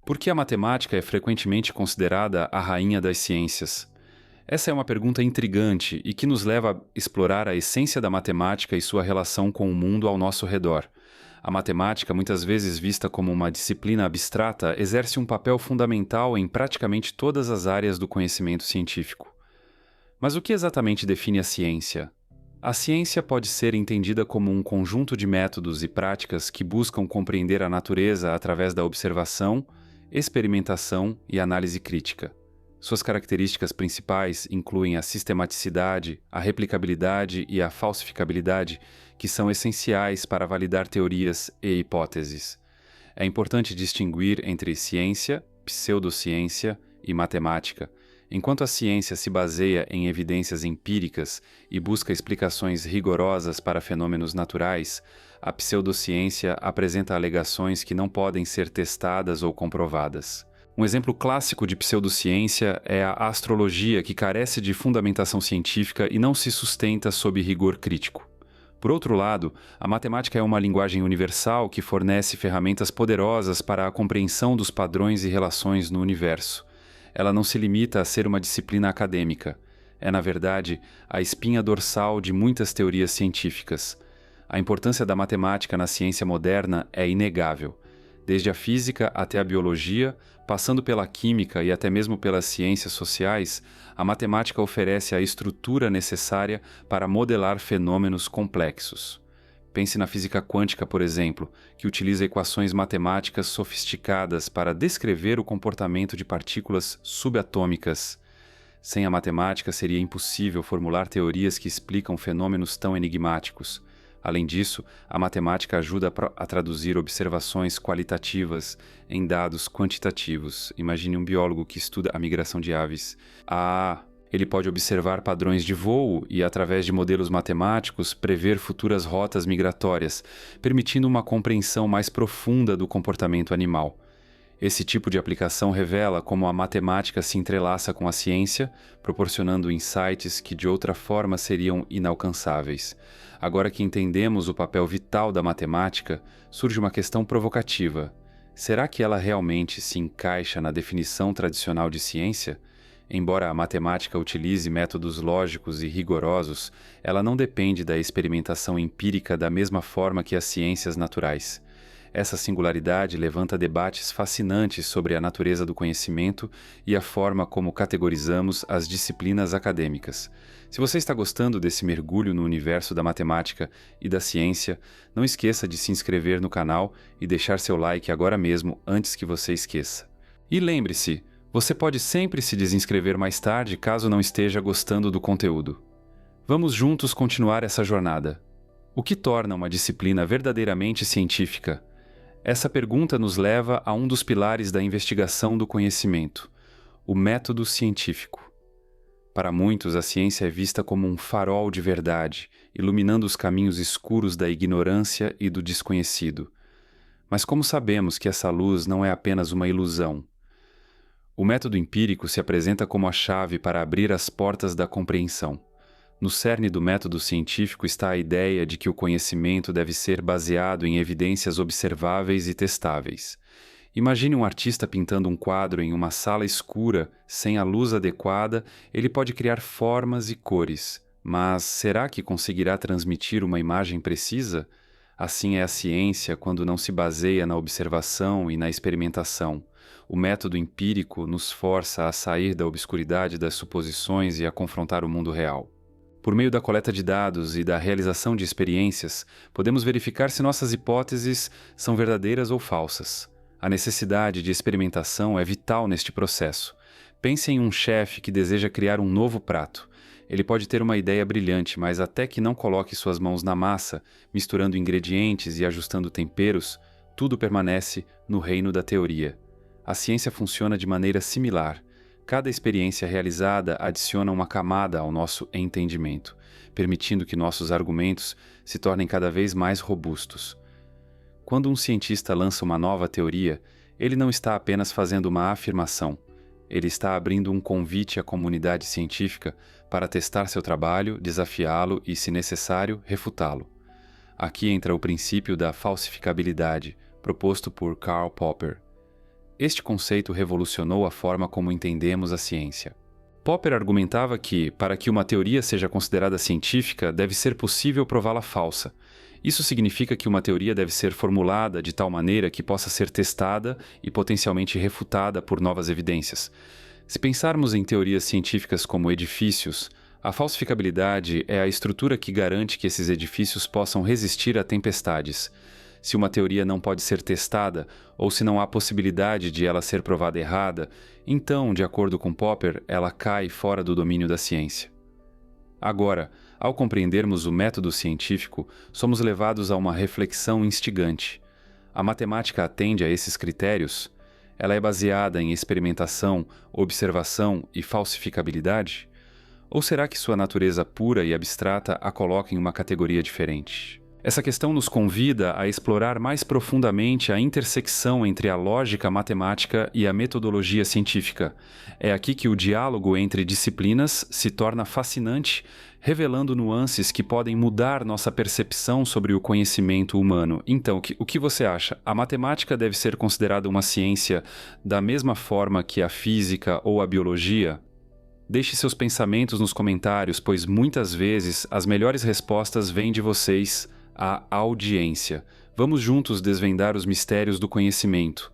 Por que a matemática é frequentemente considerada a rainha das ciências? Essa é uma pergunta intrigante e que nos leva a explorar a essência da matemática e sua relação com o mundo ao nosso redor. A matemática, muitas vezes vista como uma disciplina abstrata, exerce um papel fundamental em praticamente todas as áreas do conhecimento científico. Mas o que exatamente define a ciência? A ciência pode ser entendida como um conjunto de métodos e práticas que buscam compreender a natureza através da observação, experimentação e análise crítica. Suas características principais incluem a sistematicidade, a replicabilidade e a falsificabilidade, que são essenciais para validar teorias e hipóteses. É importante distinguir entre ciência, pseudociência e matemática. Enquanto a ciência se baseia em evidências empíricas e busca explicações rigorosas para fenômenos naturais, a pseudociência apresenta alegações que não podem ser testadas ou comprovadas. Um exemplo clássico de pseudociência é a astrologia, que carece de fundamentação científica e não se sustenta sob rigor crítico. Por outro lado, a matemática é uma linguagem universal que fornece ferramentas poderosas para a compreensão dos padrões e relações no universo. Ela não se limita a ser uma disciplina acadêmica. É, na verdade, a espinha dorsal de muitas teorias científicas. A importância da matemática na ciência moderna é inegável. Desde a física até a biologia, passando pela química e até mesmo pelas ciências sociais, a matemática oferece a estrutura necessária para modelar fenômenos complexos. Pense na física quântica, por exemplo, que utiliza equações matemáticas sofisticadas para descrever o comportamento de partículas subatômicas. Sem a matemática, seria impossível formular teorias que explicam fenômenos tão enigmáticos. Além disso, a matemática ajuda a traduzir observações qualitativas em dados quantitativos. Imagine um biólogo que estuda a migração de aves. Ele pode observar padrões de voo e, através de modelos matemáticos, prever futuras rotas migratórias, permitindo uma compreensão mais profunda do comportamento animal. Esse tipo de aplicação revela como a matemática se entrelaça com a ciência, proporcionando insights que de outra forma seriam inalcançáveis. Agora que entendemos o papel vital da matemática, surge uma questão provocativa. Será que ela realmente se encaixa na definição tradicional de ciência? Embora a matemática utilize métodos lógicos e rigorosos, ela não depende da experimentação empírica da mesma forma que as ciências naturais. Essa singularidade levanta debates fascinantes sobre a natureza do conhecimento e a forma como categorizamos as disciplinas acadêmicas. Se você está gostando desse mergulho no universo da matemática e da ciência, não esqueça de se inscrever no canal e deixar seu like agora mesmo antes que você esqueça. E lembre-se, você pode sempre se desinscrever mais tarde caso não esteja gostando do conteúdo. Vamos juntos continuar essa jornada. O que torna uma disciplina verdadeiramente científica? Essa pergunta nos leva a um dos pilares da investigação do conhecimento, o método científico. Para muitos, a ciência é vista como um farol de verdade, iluminando os caminhos escuros da ignorância e do desconhecido. Mas como sabemos que essa luz não é apenas uma ilusão? O método empírico se apresenta como a chave para abrir as portas da compreensão. No cerne do método científico está a ideia de que o conhecimento deve ser baseado em evidências observáveis e testáveis. Imagine um artista pintando um quadro em uma sala escura, sem a luz adequada, ele pode criar formas e cores, mas será que conseguirá transmitir uma imagem precisa? Assim é a ciência quando não se baseia na observação e na experimentação. O método empírico nos força a sair da obscuridade das suposições e a confrontar o mundo real. Por meio da coleta de dados e da realização de experiências, podemos verificar se nossas hipóteses são verdadeiras ou falsas. A necessidade de experimentação é vital neste processo. Pense em um chefe que deseja criar um novo prato. Ele pode ter uma ideia brilhante, mas até que não coloque suas mãos na massa, misturando ingredientes e ajustando temperos, tudo permanece no reino da teoria. A ciência funciona de maneira similar. Cada experiência realizada adiciona uma camada ao nosso entendimento, permitindo que nossos argumentos se tornem cada vez mais robustos. Quando um cientista lança uma nova teoria, ele não está apenas fazendo uma afirmação, ele está abrindo um convite à comunidade científica para testar seu trabalho, desafiá-lo e, se necessário, refutá-lo. Aqui entra o princípio da falsificabilidade, proposto por Karl Popper. Este conceito revolucionou a forma como entendemos a ciência. Popper argumentava que, para que uma teoria seja considerada científica, deve ser possível prová-la falsa. Isso significa que uma teoria deve ser formulada de tal maneira que possa ser testada e potencialmente refutada por novas evidências. Se pensarmos em teorias científicas como edifícios, a falsificabilidade é a estrutura que garante que esses edifícios possam resistir a tempestades. Se uma teoria não pode ser testada, ou se não há possibilidade de ela ser provada errada, então, de acordo com Popper, ela cai fora do domínio da ciência. Agora, ao compreendermos o método científico, somos levados a uma reflexão instigante. A matemática atende a esses critérios? Ela é baseada em experimentação, observação e falsificabilidade? Ou será que sua natureza pura e abstrata a coloca em uma categoria diferente? Essa questão nos convida a explorar mais profundamente a intersecção entre a lógica matemática e a metodologia científica. É aqui que o diálogo entre disciplinas se torna fascinante, revelando nuances que podem mudar nossa percepção sobre o conhecimento humano. Então, o que você acha? A matemática deve ser considerada uma ciência da mesma forma que a física ou a biologia? Deixe seus pensamentos nos comentários, pois muitas vezes as melhores respostas vêm de vocês, a audiência. Vamos juntos desvendar os mistérios do conhecimento.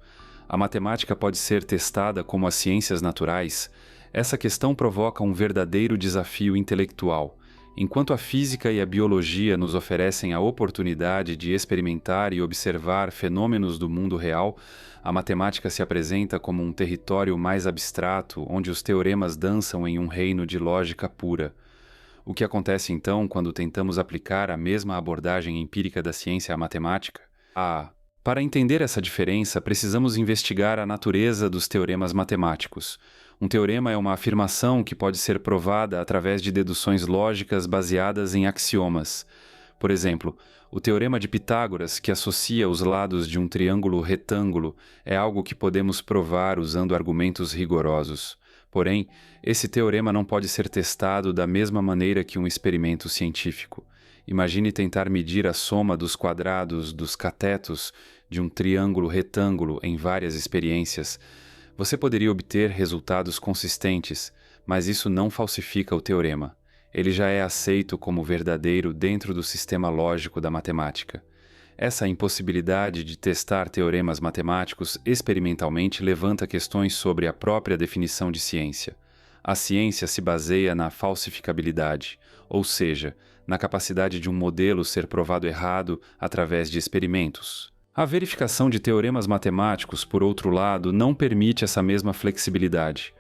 A matemática pode ser testada como as ciências naturais? Essa questão provoca um verdadeiro desafio intelectual. Enquanto a física e a biologia nos oferecem a oportunidade de experimentar e observar fenômenos do mundo real, a matemática se apresenta como um território mais abstrato, onde os teoremas dançam em um reino de lógica pura. O que acontece então quando tentamos aplicar a mesma abordagem empírica da ciência à matemática? Para entender essa diferença, precisamos investigar a natureza dos teoremas matemáticos. Um teorema é uma afirmação que pode ser provada através de deduções lógicas baseadas em axiomas. Por exemplo, o teorema de Pitágoras, que associa os lados de um triângulo retângulo, é algo que podemos provar usando argumentos rigorosos. Porém, esse teorema não pode ser testado da mesma maneira que um experimento científico. Imagine tentar medir a soma dos quadrados dos catetos de um triângulo retângulo em várias experiências. Você poderia obter resultados consistentes, mas isso não falsifica o teorema. Ele já é aceito como verdadeiro dentro do sistema lógico da matemática. Essa impossibilidade de testar teoremas matemáticos experimentalmente levanta questões sobre a própria definição de ciência. A ciência se baseia na falsificabilidade, ou seja, na capacidade de um modelo ser provado errado através de experimentos. A verificação de teoremas matemáticos, por outro lado, não permite essa mesma flexibilidade.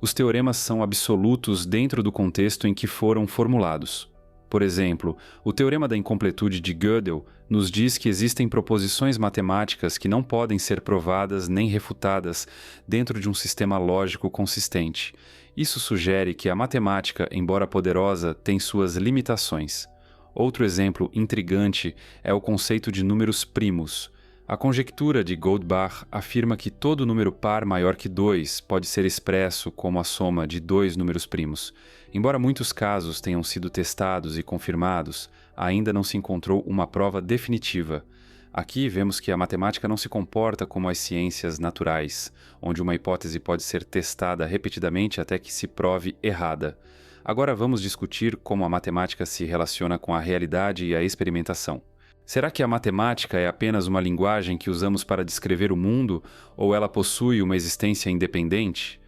Os teoremas são absolutos dentro do contexto em que foram formulados. Por exemplo, o teorema da incompletude de Gödel nos diz que existem proposições matemáticas que não podem ser provadas nem refutadas dentro de um sistema lógico consistente. Isso sugere que a matemática, embora poderosa, tem suas limitações. Outro exemplo intrigante é o conceito de números primos. A conjectura de Goldbach afirma que todo número par maior que 2 pode ser expresso como a soma de dois números primos. Embora muitos casos tenham sido testados e confirmados, ainda não se encontrou uma prova definitiva. Aqui vemos que a matemática não se comporta como as ciências naturais, onde uma hipótese pode ser testada repetidamente até que se prove errada. Agora vamos discutir como a matemática se relaciona com a realidade e a experimentação. Será que a matemática é apenas uma linguagem que usamos para descrever o mundo, ou ela possui uma existência independente?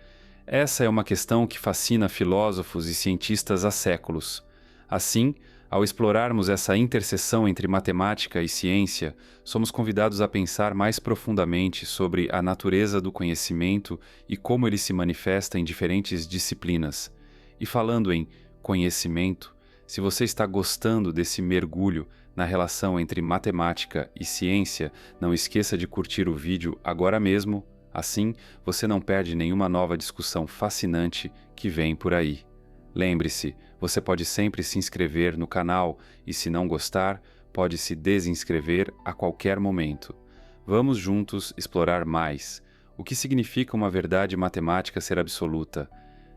Essa é uma questão que fascina filósofos e cientistas há séculos. Assim, ao explorarmos essa interseção entre matemática e ciência, somos convidados a pensar mais profundamente sobre a natureza do conhecimento e como ele se manifesta em diferentes disciplinas. E falando em conhecimento, se você está gostando desse mergulho na relação entre matemática e ciência, não esqueça de curtir o vídeo agora mesmo, assim você não perde nenhuma nova discussão fascinante que vem por aí. Lembre-se, você pode sempre se inscrever no canal e, se não gostar, pode se desinscrever a qualquer momento. Vamos juntos explorar mais. O que significa uma verdade matemática ser absoluta?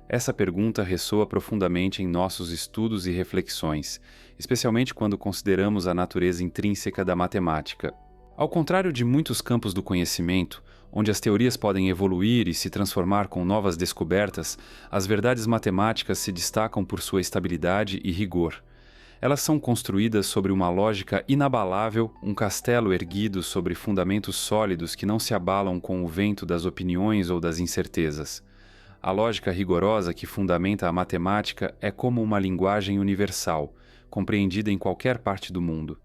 Essa pergunta ressoa profundamente em nossos estudos e reflexões, especialmente quando consideramos a natureza intrínseca da matemática. Ao contrário de muitos campos do conhecimento, onde as teorias podem evoluir e se transformar com novas descobertas, as verdades matemáticas se destacam por sua estabilidade e rigor. Elas são construídas sobre uma lógica inabalável, um castelo erguido sobre fundamentos sólidos que não se abalam com o vento das opiniões ou das incertezas. A lógica rigorosa que fundamenta a matemática é como uma linguagem universal, compreendida em qualquer parte do mundo.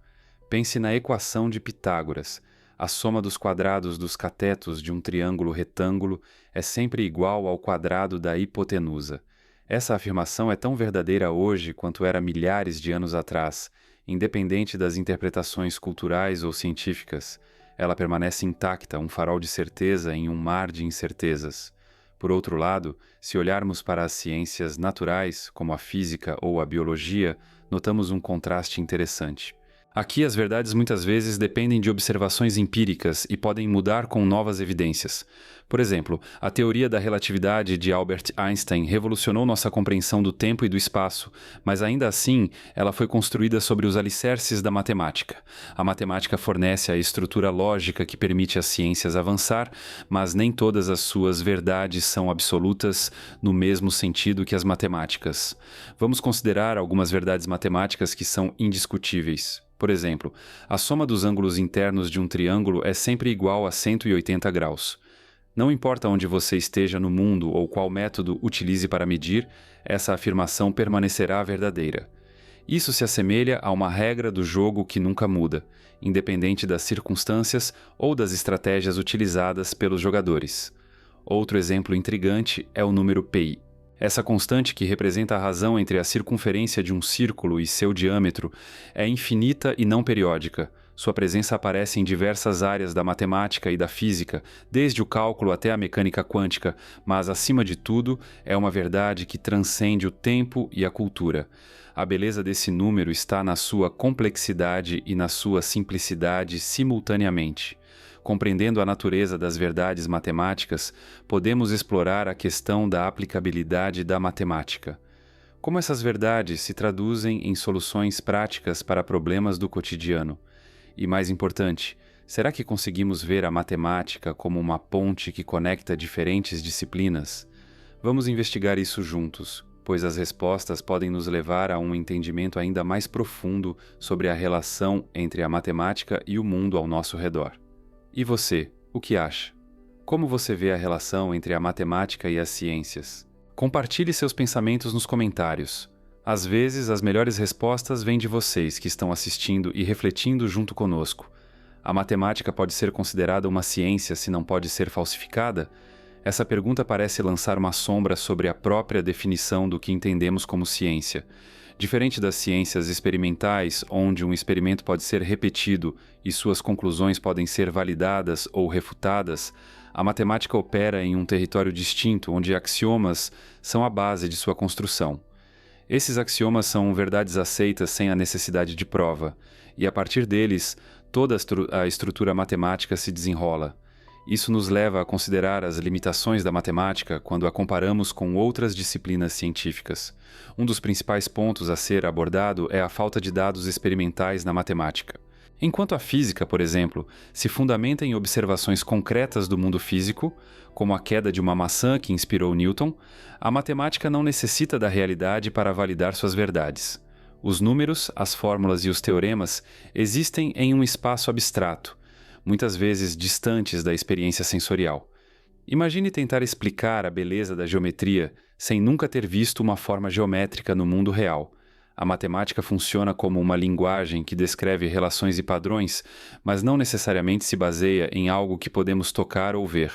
Pense na equação de Pitágoras. A soma dos quadrados dos catetos de um triângulo retângulo é sempre igual ao quadrado da hipotenusa. Essa afirmação é tão verdadeira hoje quanto era milhares de anos atrás, independente das interpretações culturais ou científicas. Ela permanece intacta, um farol de certeza em um mar de incertezas. Por outro lado, se olharmos para as ciências naturais, como a física ou a biologia, notamos um contraste interessante. Aqui, as verdades muitas vezes dependem de observações empíricas e podem mudar com novas evidências. Por exemplo, a teoria da relatividade de Albert Einstein revolucionou nossa compreensão do tempo e do espaço, mas ainda assim, ela foi construída sobre os alicerces da matemática. A matemática fornece a estrutura lógica que permite às ciências avançar, mas nem todas as suas verdades são absolutas no mesmo sentido que as matemáticas. Vamos considerar algumas verdades matemáticas que são indiscutíveis. Por exemplo, a soma dos ângulos internos de um triângulo é sempre igual a 180 graus. Não importa onde você esteja no mundo ou qual método utilize para medir, essa afirmação permanecerá verdadeira. Isso se assemelha a uma regra do jogo que nunca muda, independente das circunstâncias ou das estratégias utilizadas pelos jogadores. Outro exemplo intrigante é o número π. Essa constante, que representa a razão entre a circunferência de um círculo e seu diâmetro, é infinita e não periódica. Sua presença aparece em diversas áreas da matemática e da física, desde o cálculo até a mecânica quântica, mas, acima de tudo, é uma verdade que transcende o tempo e a cultura. A beleza desse número está na sua complexidade e na sua simplicidade simultaneamente. Compreendendo a natureza das verdades matemáticas, podemos explorar a questão da aplicabilidade da matemática. Como essas verdades se traduzem em soluções práticas para problemas do cotidiano? E mais importante, será que conseguimos ver a matemática como uma ponte que conecta diferentes disciplinas? Vamos investigar isso juntos, pois as respostas podem nos levar a um entendimento ainda mais profundo sobre a relação entre a matemática e o mundo ao nosso redor. E você, o que acha? Como você vê a relação entre a matemática e as ciências? Compartilhe seus pensamentos nos comentários. Às vezes, as melhores respostas vêm de vocês que estão assistindo e refletindo junto conosco. A matemática pode ser considerada uma ciência se não pode ser falsificada? Essa pergunta parece lançar uma sombra sobre a própria definição do que entendemos como ciência. Diferente das ciências experimentais, onde um experimento pode ser repetido e suas conclusões podem ser validadas ou refutadas, a matemática opera em um território distinto, onde axiomas são a base de sua construção. Esses axiomas são verdades aceitas sem a necessidade de prova, e a partir deles, toda a estrutura matemática se desenrola. Isso nos leva a considerar as limitações da matemática quando a comparamos com outras disciplinas científicas. Um dos principais pontos a ser abordado é a falta de dados experimentais na matemática. Enquanto a física, por exemplo, se fundamenta em observações concretas do mundo físico, como a queda de uma maçã que inspirou Newton, a matemática não necessita da realidade para validar suas verdades. Os números, as fórmulas e os teoremas existem em um espaço abstrato, muitas vezes distantes da experiência sensorial. Imagine tentar explicar a beleza da geometria sem nunca ter visto uma forma geométrica no mundo real. A matemática funciona como uma linguagem que descreve relações e padrões, mas não necessariamente se baseia em algo que podemos tocar ou ver.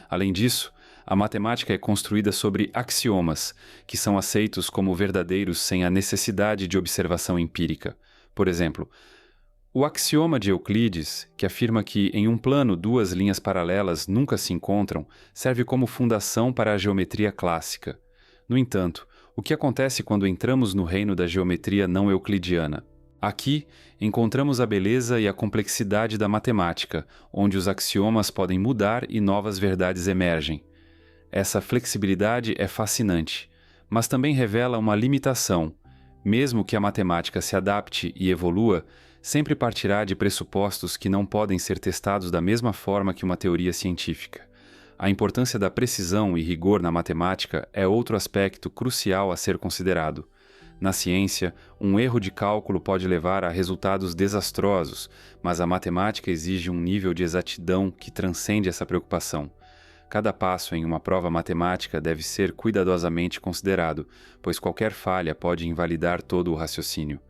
Além disso, a matemática é construída sobre axiomas, que são aceitos como verdadeiros sem a necessidade de observação empírica. Por exemplo, o axioma de Euclides, que afirma que em um plano duas linhas paralelas nunca se encontram, serve como fundação para a geometria clássica. No entanto, o que acontece quando entramos no reino da geometria não euclidiana? Aqui, encontramos a beleza e a complexidade da matemática, onde os axiomas podem mudar e novas verdades emergem. Essa flexibilidade é fascinante, mas também revela uma limitação. Mesmo que a matemática se adapte e evolua, sempre partirá de pressupostos que não podem ser testados da mesma forma que uma teoria científica. A importância da precisão e rigor na matemática é outro aspecto crucial a ser considerado. Na ciência, um erro de cálculo pode levar a resultados desastrosos, mas a matemática exige um nível de exatidão que transcende essa preocupação. Cada passo em uma prova matemática deve ser cuidadosamente considerado, pois qualquer falha pode invalidar todo o raciocínio.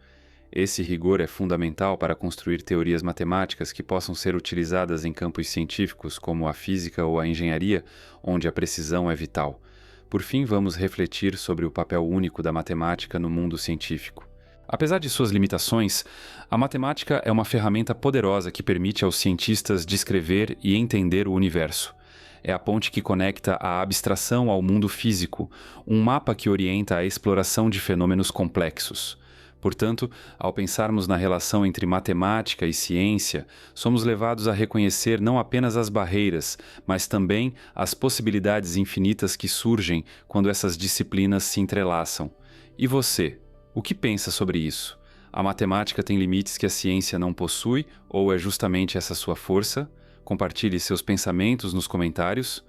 Esse rigor é fundamental para construir teorias matemáticas que possam ser utilizadas em campos científicos como a física ou a engenharia, onde a precisão é vital. Por fim, vamos refletir sobre o papel único da matemática no mundo científico. Apesar de suas limitações, a matemática é uma ferramenta poderosa que permite aos cientistas descrever e entender o universo. É a ponte que conecta a abstração ao mundo físico, um mapa que orienta a exploração de fenômenos complexos. Portanto, ao pensarmos na relação entre matemática e ciência, somos levados a reconhecer não apenas as barreiras, mas também as possibilidades infinitas que surgem quando essas disciplinas se entrelaçam. E você, o que pensa sobre isso? A matemática tem limites que a ciência não possui, ou é justamente essa sua força? Compartilhe seus pensamentos nos comentários.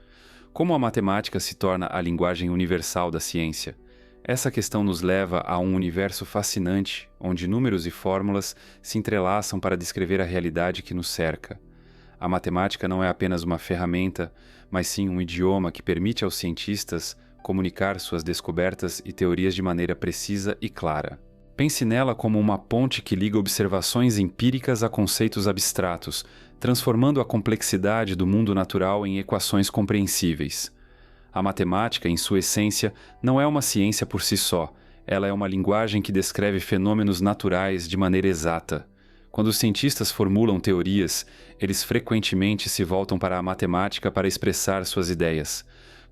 Como a matemática se torna a linguagem universal da ciência? Essa questão nos leva a um universo fascinante, onde números e fórmulas se entrelaçam para descrever a realidade que nos cerca. A matemática não é apenas uma ferramenta, mas sim um idioma que permite aos cientistas comunicar suas descobertas e teorias de maneira precisa e clara. Pense nela como uma ponte que liga observações empíricas a conceitos abstratos, transformando a complexidade do mundo natural em equações compreensíveis. A matemática, em sua essência, não é uma ciência por si só. Ela é uma linguagem que descreve fenômenos naturais de maneira exata. Quando os cientistas formulam teorias, eles frequentemente se voltam para a matemática para expressar suas ideias.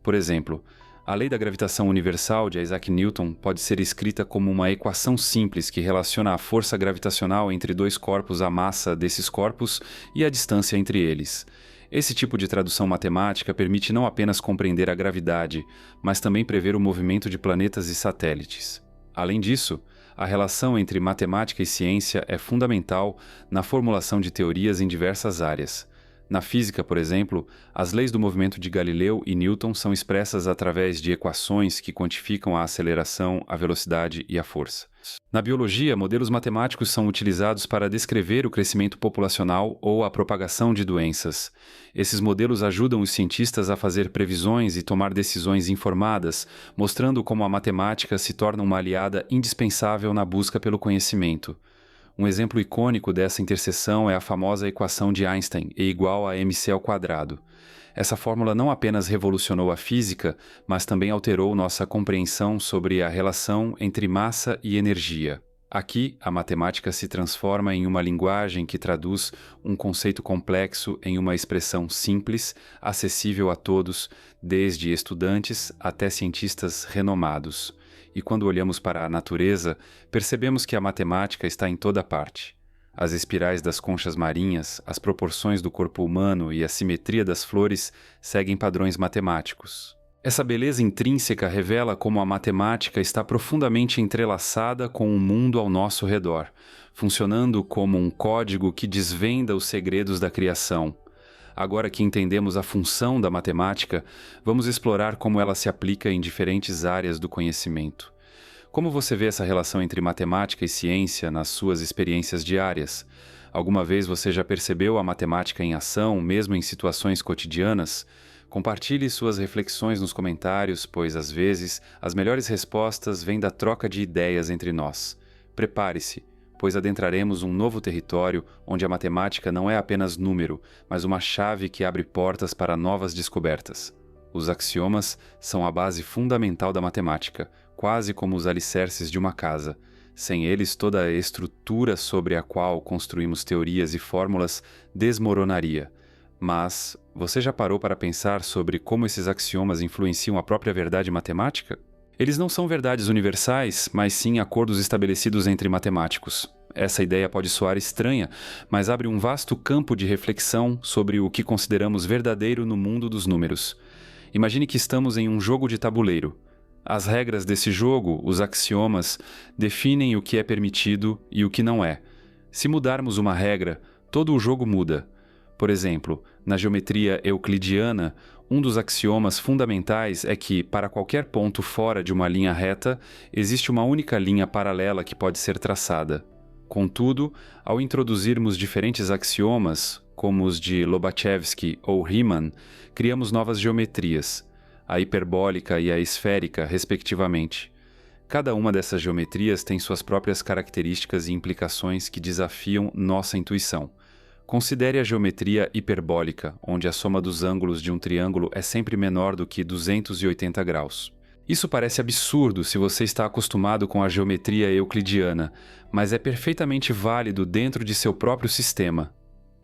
Por exemplo, a lei da gravitação universal de Isaac Newton pode ser escrita como uma equação simples que relaciona a força gravitacional entre dois corpos, a massa desses corpos e a distância entre eles. Esse tipo de tradução matemática permite não apenas compreender a gravidade, mas também prever o movimento de planetas e satélites. Além disso, a relação entre matemática e ciência é fundamental na formulação de teorias em diversas áreas. Na física, por exemplo, as leis do movimento de Galileu e Newton são expressas através de equações que quantificam a aceleração, a velocidade e a força. Na biologia, modelos matemáticos são utilizados para descrever o crescimento populacional ou a propagação de doenças. Esses modelos ajudam os cientistas a fazer previsões e tomar decisões informadas, mostrando como a matemática se torna uma aliada indispensável na busca pelo conhecimento. Um exemplo icônico dessa interseção é a famosa equação de Einstein, E igual a mc². Essa fórmula não apenas revolucionou a física, mas também alterou nossa compreensão sobre a relação entre massa e energia. Aqui, a matemática se transforma em uma linguagem que traduz um conceito complexo em uma expressão simples, acessível a todos, desde estudantes até cientistas renomados. E quando olhamos para a natureza, percebemos que a matemática está em toda parte. As espirais das conchas marinhas, as proporções do corpo humano e a simetria das flores seguem padrões matemáticos. Essa beleza intrínseca revela como a matemática está profundamente entrelaçada com o mundo ao nosso redor, funcionando como um código que desvenda os segredos da criação. Agora que entendemos a função da matemática, vamos explorar como ela se aplica em diferentes áreas do conhecimento. Como você vê essa relação entre matemática e ciência nas suas experiências diárias? Alguma vez você já percebeu a matemática em ação, mesmo em situações cotidianas? Compartilhe suas reflexões nos comentários, pois às vezes as melhores respostas vêm da troca de ideias entre nós. Prepare-se, pois adentraremos um novo território onde a matemática não é apenas número, mas uma chave que abre portas para novas descobertas. Os axiomas são a base fundamental da matemática, quase como os alicerces de uma casa. Sem eles, toda a estrutura sobre a qual construímos teorias e fórmulas desmoronaria. Mas você já parou para pensar sobre como esses axiomas influenciam a própria verdade matemática? Eles não são verdades universais, mas sim acordos estabelecidos entre matemáticos. Essa ideia pode soar estranha, mas abre um vasto campo de reflexão sobre o que consideramos verdadeiro no mundo dos números. Imagine que estamos em um jogo de tabuleiro. As regras desse jogo, os axiomas, definem o que é permitido e o que não é. Se mudarmos uma regra, todo o jogo muda. Por exemplo, na geometria euclidiana, um dos axiomas fundamentais é que, para qualquer ponto fora de uma linha reta, existe uma única linha paralela que pode ser traçada. Contudo, ao introduzirmos diferentes axiomas, como os de Lobachevsky ou Riemann, criamos novas geometrias, a hiperbólica e a esférica, respectivamente. Cada uma dessas geometrias tem suas próprias características e implicações que desafiam nossa intuição. Considere a geometria hiperbólica, onde a soma dos ângulos de um triângulo é sempre menor do que 280 graus. Isso parece absurdo se você está acostumado com a geometria euclidiana, mas é perfeitamente válido dentro de seu próprio sistema.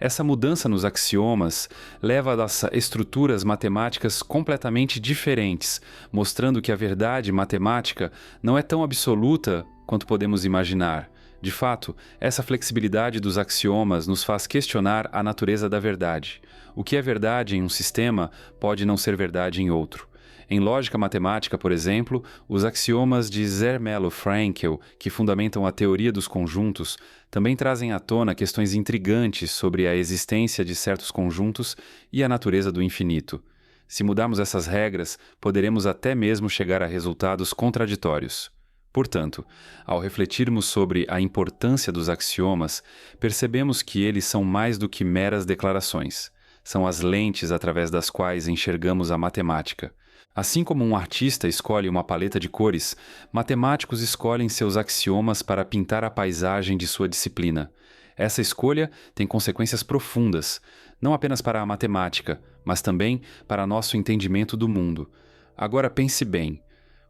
Essa mudança nos axiomas leva a nossas estruturas matemáticas completamente diferentes, mostrando que a verdade matemática não é tão absoluta quanto podemos imaginar. De fato, essa flexibilidade dos axiomas nos faz questionar a natureza da verdade. O que é verdade em um sistema pode não ser verdade em outro. Em lógica matemática, por exemplo, os axiomas de Zermelo-Fraenkel, que fundamentam a teoria dos conjuntos, também trazem à tona questões intrigantes sobre a existência de certos conjuntos e a natureza do infinito. Se mudarmos essas regras, poderemos até mesmo chegar a resultados contraditórios. Portanto, ao refletirmos sobre a importância dos axiomas, percebemos que eles são mais do que meras declarações. São as lentes através das quais enxergamos a matemática. Assim como um artista escolhe uma paleta de cores, matemáticos escolhem seus axiomas para pintar a paisagem de sua disciplina. Essa escolha tem consequências profundas, não apenas para a matemática, mas também para nosso entendimento do mundo. Agora pense bem.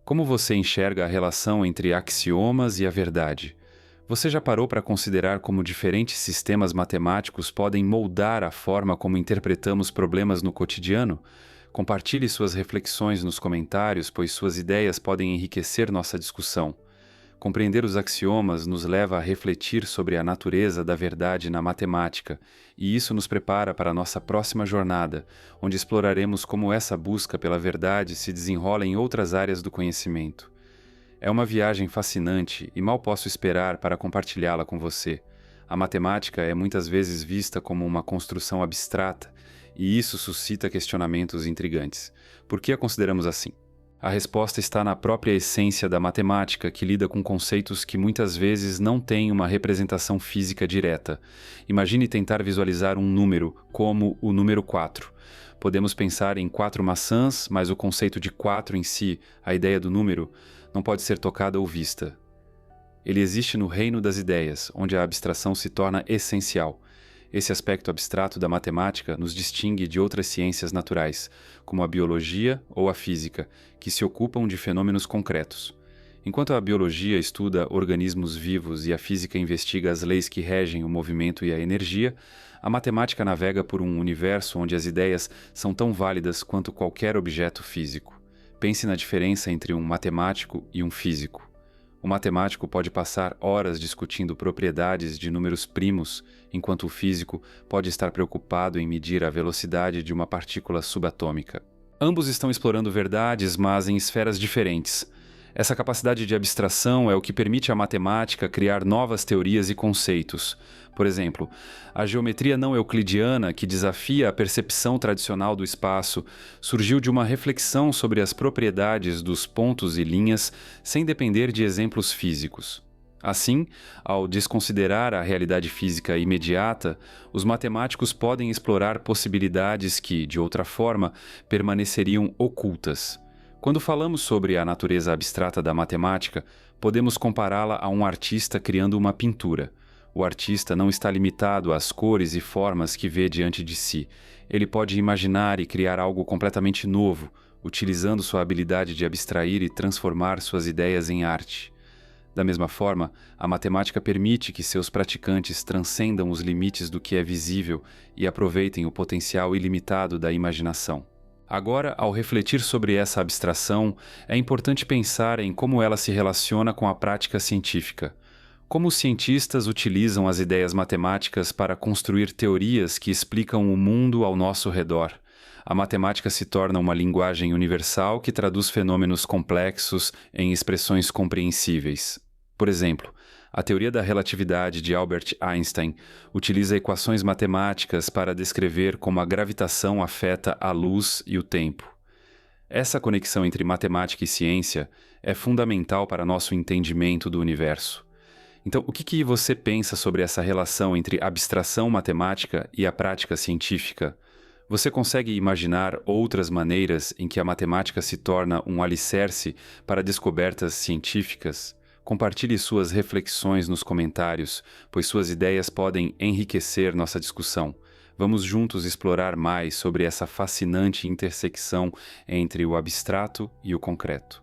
Como você enxerga a relação entre axiomas e a verdade? Você já parou para considerar como diferentes sistemas matemáticos podem moldar a forma como interpretamos problemas no cotidiano? Compartilhe suas reflexões nos comentários, pois suas ideias podem enriquecer nossa discussão. Compreender os axiomas nos leva a refletir sobre a natureza da verdade na matemática, e isso nos prepara para a nossa próxima jornada, onde exploraremos como essa busca pela verdade se desenrola em outras áreas do conhecimento. É uma viagem fascinante e mal posso esperar para compartilhá-la com você. A matemática é muitas vezes vista como uma construção abstrata, e isso suscita questionamentos intrigantes. Por que a consideramos assim? A resposta está na própria essência da matemática, que lida com conceitos que muitas vezes não têm uma representação física direta. Imagine tentar visualizar um número, como o número 4. Podemos pensar em 4 maçãs, mas o conceito de 4 em si, a ideia do número, não pode ser tocada ou vista. Ele existe no reino das ideias, onde a abstração se torna essencial. Esse aspecto abstrato da matemática nos distingue de outras ciências naturais, como a biologia ou a física, que se ocupam de fenômenos concretos. Enquanto a biologia estuda organismos vivos e a física investiga as leis que regem o movimento e a energia, a matemática navega por um universo onde as ideias são tão válidas quanto qualquer objeto físico. Pense na diferença entre um matemático e um físico. O matemático pode passar horas discutindo propriedades de números primos, enquanto o físico pode estar preocupado em medir a velocidade de uma partícula subatômica. Ambos estão explorando verdades, mas em esferas diferentes. Essa capacidade de abstração é o que permite à matemática criar novas teorias e conceitos. Por exemplo, a geometria não euclidiana, que desafia a percepção tradicional do espaço, surgiu de uma reflexão sobre as propriedades dos pontos e linhas sem depender de exemplos físicos. Assim, ao desconsiderar a realidade física imediata, os matemáticos podem explorar possibilidades que, de outra forma, permaneceriam ocultas. Quando falamos sobre a natureza abstrata da matemática, podemos compará-la a um artista criando uma pintura. O artista não está limitado às cores e formas que vê diante de si. Ele pode imaginar e criar algo completamente novo, utilizando sua habilidade de abstrair e transformar suas ideias em arte. Da mesma forma, a matemática permite que seus praticantes transcendam os limites do que é visível e aproveitem o potencial ilimitado da imaginação. Agora, ao refletir sobre essa abstração, é importante pensar em como ela se relaciona com a prática científica. Como os cientistas utilizam as ideias matemáticas para construir teorias que explicam o mundo ao nosso redor. A matemática se torna uma linguagem universal que traduz fenômenos complexos em expressões compreensíveis. Por exemplo, A teoria da relatividade de Albert Einstein utiliza equações matemáticas para descrever como a gravitação afeta a luz e o tempo. Essa conexão entre matemática e ciência é fundamental para nosso entendimento do universo. Então, o que você pensa sobre essa relação entre abstração matemática e a prática científica? Você consegue imaginar outras maneiras em que a matemática se torna um alicerce para descobertas científicas? Compartilhe suas reflexões nos comentários, pois suas ideias podem enriquecer nossa discussão. Vamos juntos explorar mais sobre essa fascinante intersecção entre o abstrato e o concreto.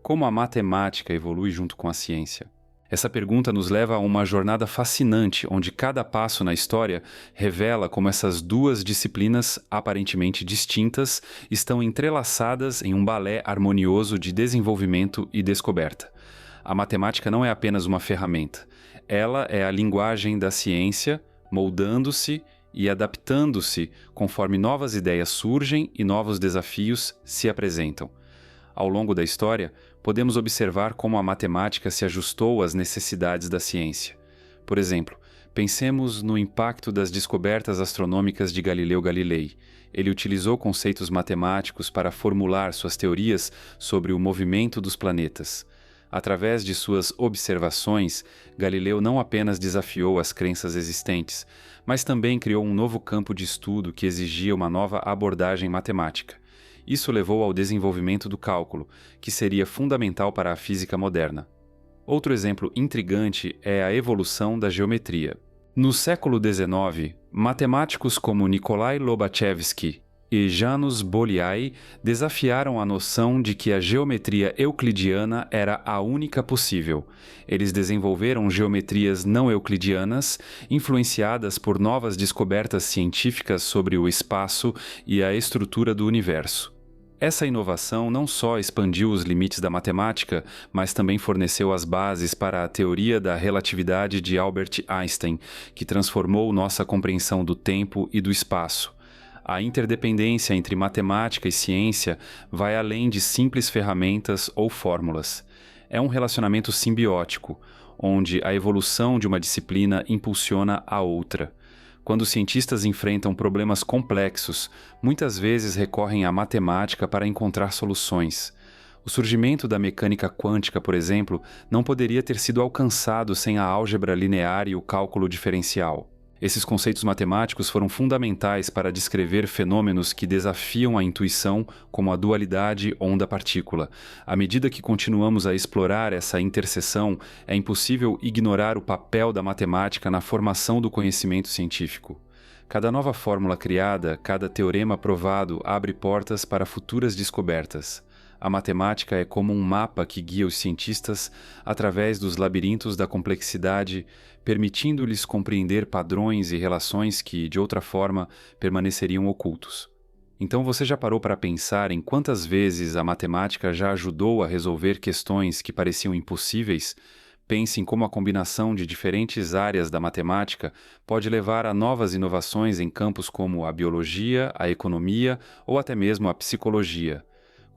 Como a matemática evolui junto com a ciência? Essa pergunta nos leva a uma jornada fascinante, onde cada passo na história revela como essas duas disciplinas, aparentemente distintas, estão entrelaçadas em um balé harmonioso de desenvolvimento e descoberta. A matemática não é apenas uma ferramenta. Ela é a linguagem da ciência, moldando-se e adaptando-se conforme novas ideias surgem e novos desafios se apresentam. Ao longo da história, podemos observar como a matemática se ajustou às necessidades da ciência. Por exemplo, pensemos no impacto das descobertas astronômicas de Galileu Galilei. Ele utilizou conceitos matemáticos para formular suas teorias sobre o movimento dos planetas. Através de suas observações, Galileu não apenas desafiou as crenças existentes, mas também criou um novo campo de estudo que exigia uma nova abordagem matemática. Isso levou ao desenvolvimento do cálculo, que seria fundamental para a física moderna. Outro exemplo intrigante é a evolução da geometria. No século XIX, matemáticos como Nikolai Lobachevsky e Janusz Bolyai desafiaram a noção de que a geometria euclidiana era a única possível. Eles desenvolveram geometrias não euclidianas, influenciadas por novas descobertas científicas sobre o espaço e a estrutura do universo. Essa inovação não só expandiu os limites da matemática, mas também forneceu as bases para a teoria da relatividade de Albert Einstein, que transformou nossa compreensão do tempo e do espaço. A interdependência entre matemática e ciência vai além de simples ferramentas ou fórmulas. É um relacionamento simbiótico, onde a evolução de uma disciplina impulsiona a outra. Quando cientistas enfrentam problemas complexos, muitas vezes recorrem à matemática para encontrar soluções. O surgimento da mecânica quântica, por exemplo, não poderia ter sido alcançado sem a álgebra linear e o cálculo diferencial. Esses conceitos matemáticos foram fundamentais para descrever fenômenos que desafiam a intuição, como a dualidade onda-partícula. À medida que continuamos a explorar essa interseção, é impossível ignorar o papel da matemática na formação do conhecimento científico. Cada nova fórmula criada, cada teorema provado abre portas para futuras descobertas. A matemática é como um mapa que guia os cientistas através dos labirintos da complexidade, permitindo-lhes compreender padrões e relações que, de outra forma, permaneceriam ocultos. Então você já parou para pensar em quantas vezes a matemática já ajudou a resolver questões que pareciam impossíveis? Pense em como a combinação de diferentes áreas da matemática pode levar a novas inovações em campos como a biologia, a economia ou até mesmo a psicologia.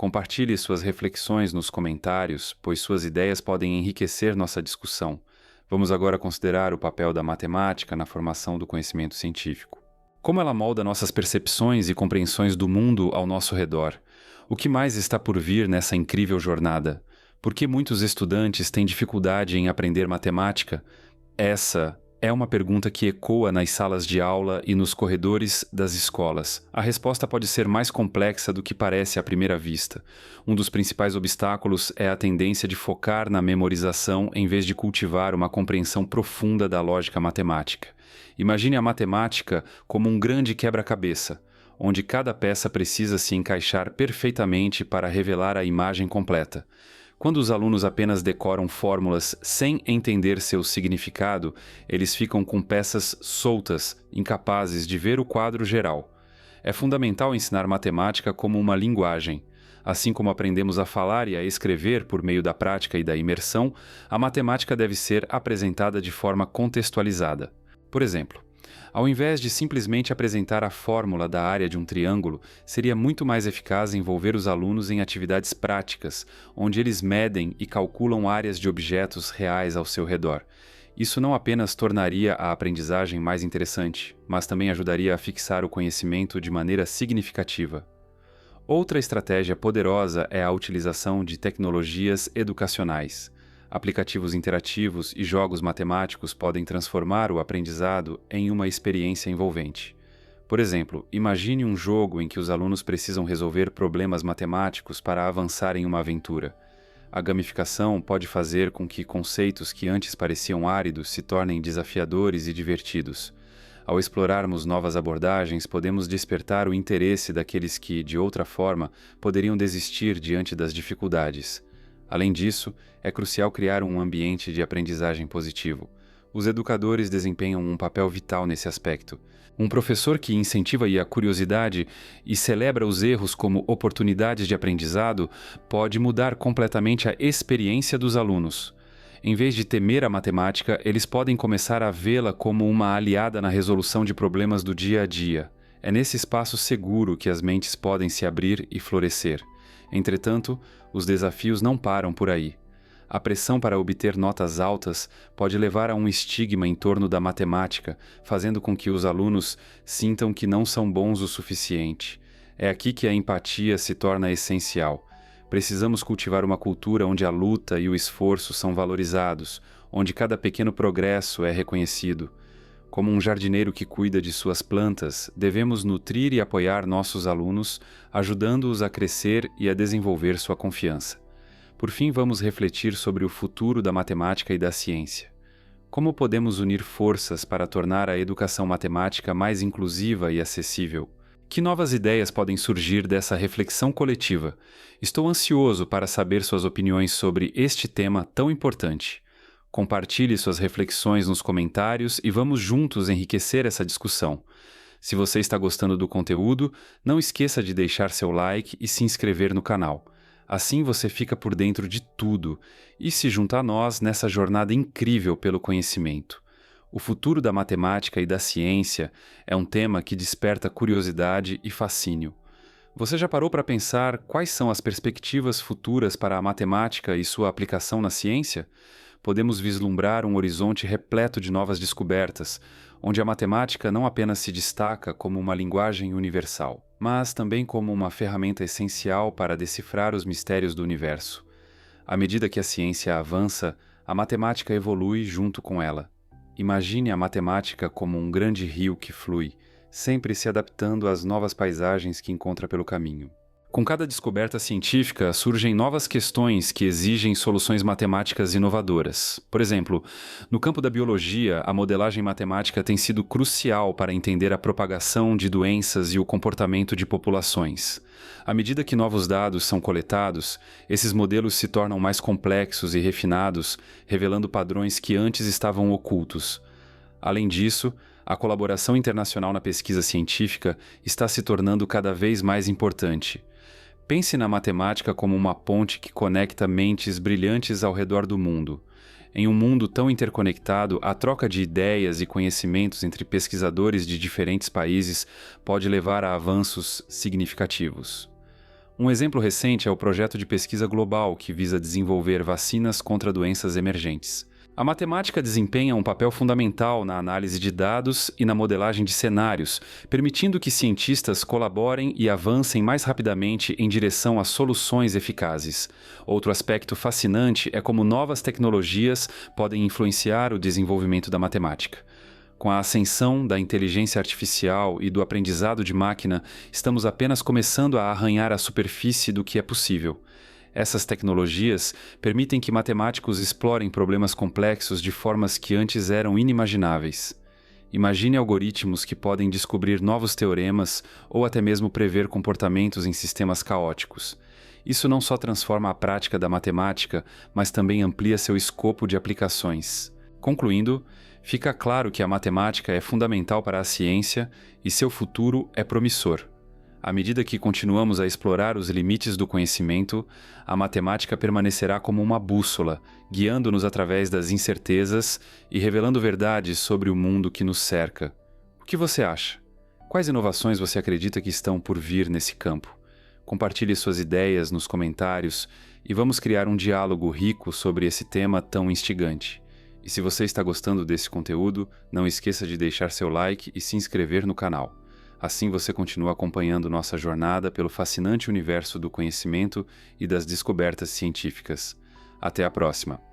Compartilhe suas reflexões nos comentários, pois suas ideias podem enriquecer nossa discussão. Vamos agora considerar o papel da matemática na formação do conhecimento científico. Como ela molda nossas percepções e compreensões do mundo ao nosso redor? O que mais está por vir nessa incrível jornada? Por que muitos estudantes têm dificuldade em aprender matemática? Essa é uma pergunta que ecoa nas salas de aula e nos corredores das escolas. A resposta pode ser mais complexa do que parece à primeira vista. Um dos principais obstáculos é a tendência de focar na memorização em vez de cultivar uma compreensão profunda da lógica matemática. Imagine a matemática como um grande quebra-cabeça, onde cada peça precisa se encaixar perfeitamente para revelar a imagem completa. Quando os alunos apenas decoram fórmulas sem entender seu significado, eles ficam com peças soltas, incapazes de ver o quadro geral. É fundamental ensinar matemática como uma linguagem. Assim como aprendemos a falar e a escrever por meio da prática e da imersão, a matemática deve ser apresentada de forma contextualizada. Por exemplo, Ao invés de simplesmente apresentar a fórmula da área de um triângulo, seria muito mais eficaz envolver os alunos em atividades práticas, onde eles medem e calculam áreas de objetos reais ao seu redor. Isso não apenas tornaria a aprendizagem mais interessante, mas também ajudaria a fixar o conhecimento de maneira significativa. Outra estratégia poderosa é a utilização de tecnologias educacionais. Aplicativos interativos e jogos matemáticos podem transformar o aprendizado em uma experiência envolvente. Por exemplo, imagine um jogo em que os alunos precisam resolver problemas matemáticos para avançar em uma aventura. A gamificação pode fazer com que conceitos que antes pareciam áridos se tornem desafiadores e divertidos. Ao explorarmos novas abordagens, podemos despertar o interesse daqueles que, de outra forma, poderiam desistir diante das dificuldades. Além disso, é crucial criar um ambiente de aprendizagem positivo. Os educadores desempenham um papel vital nesse aspecto. Um professor que incentiva a curiosidade e celebra os erros como oportunidades de aprendizado pode mudar completamente a experiência dos alunos. Em vez de temer a matemática, eles podem começar a vê-la como uma aliada na resolução de problemas do dia a dia. É nesse espaço seguro que as mentes podem se abrir e florescer. Entretanto, os desafios não param por aí. A pressão para obter notas altas pode levar a um estigma em torno da matemática, fazendo com que os alunos sintam que não são bons o suficiente. É aqui que a empatia se torna essencial. Precisamos cultivar uma cultura onde a luta e o esforço são valorizados, onde cada pequeno progresso é reconhecido. Como um jardineiro que cuida de suas plantas, devemos nutrir e apoiar nossos alunos, ajudando-os a crescer e a desenvolver sua confiança. Por fim, vamos refletir sobre o futuro da matemática e da ciência. Como podemos unir forças para tornar a educação matemática mais inclusiva e acessível? Que novas ideias podem surgir dessa reflexão coletiva? Estou ansioso para saber suas opiniões sobre este tema tão importante. Compartilhe suas reflexões nos comentários e vamos juntos enriquecer essa discussão. Se você está gostando do conteúdo, não esqueça de deixar seu like e se inscrever no canal. Assim você fica por dentro de tudo e se junta a nós nessa jornada incrível pelo conhecimento. O futuro da matemática e da ciência é um tema que desperta curiosidade e fascínio. Você já parou para pensar quais são as perspectivas futuras para a matemática e sua aplicação na ciência? Podemos vislumbrar um horizonte repleto de novas descobertas, onde a matemática não apenas se destaca como uma linguagem universal, mas também como uma ferramenta essencial para decifrar os mistérios do universo. À medida que a ciência avança, a matemática evolui junto com ela. Imagine a matemática como um grande rio que flui, sempre se adaptando às novas paisagens que encontra pelo caminho. Com cada descoberta científica, surgem novas questões que exigem soluções matemáticas inovadoras. Por exemplo, no campo da biologia, a modelagem matemática tem sido crucial para entender a propagação de doenças e o comportamento de populações. À medida que novos dados são coletados, esses modelos se tornam mais complexos e refinados, revelando padrões que antes estavam ocultos. Além disso, a colaboração internacional na pesquisa científica está se tornando cada vez mais importante. Pense na matemática como uma ponte que conecta mentes brilhantes ao redor do mundo. Em um mundo tão interconectado, a troca de ideias e conhecimentos entre pesquisadores de diferentes países pode levar a avanços significativos. Um exemplo recente é o projeto de pesquisa global que visa desenvolver vacinas contra doenças emergentes. A matemática desempenha um papel fundamental na análise de dados e na modelagem de cenários, permitindo que cientistas colaborem e avancem mais rapidamente em direção a soluções eficazes. Outro aspecto fascinante é como novas tecnologias podem influenciar o desenvolvimento da matemática. Com a ascensão da inteligência artificial e do aprendizado de máquina, estamos apenas começando a arranhar a superfície do que é possível. Essas tecnologias permitem que matemáticos explorem problemas complexos de formas que antes eram inimagináveis. Imagine algoritmos que podem descobrir novos teoremas ou até mesmo prever comportamentos em sistemas caóticos. Isso não só transforma a prática da matemática, mas também amplia seu escopo de aplicações. Concluindo, fica claro que a matemática é fundamental para a ciência e seu futuro é promissor. À medida que continuamos a explorar os limites do conhecimento, a matemática permanecerá como uma bússola, guiando-nos através das incertezas e revelando verdades sobre o mundo que nos cerca. O que você acha? Quais inovações você acredita que estão por vir nesse campo? Compartilhe suas ideias nos comentários e vamos criar um diálogo rico sobre esse tema tão instigante. E se você está gostando desse conteúdo, não esqueça de deixar seu like e se inscrever no canal. Assim você continua acompanhando nossa jornada pelo fascinante universo do conhecimento e das descobertas científicas. Até a próxima!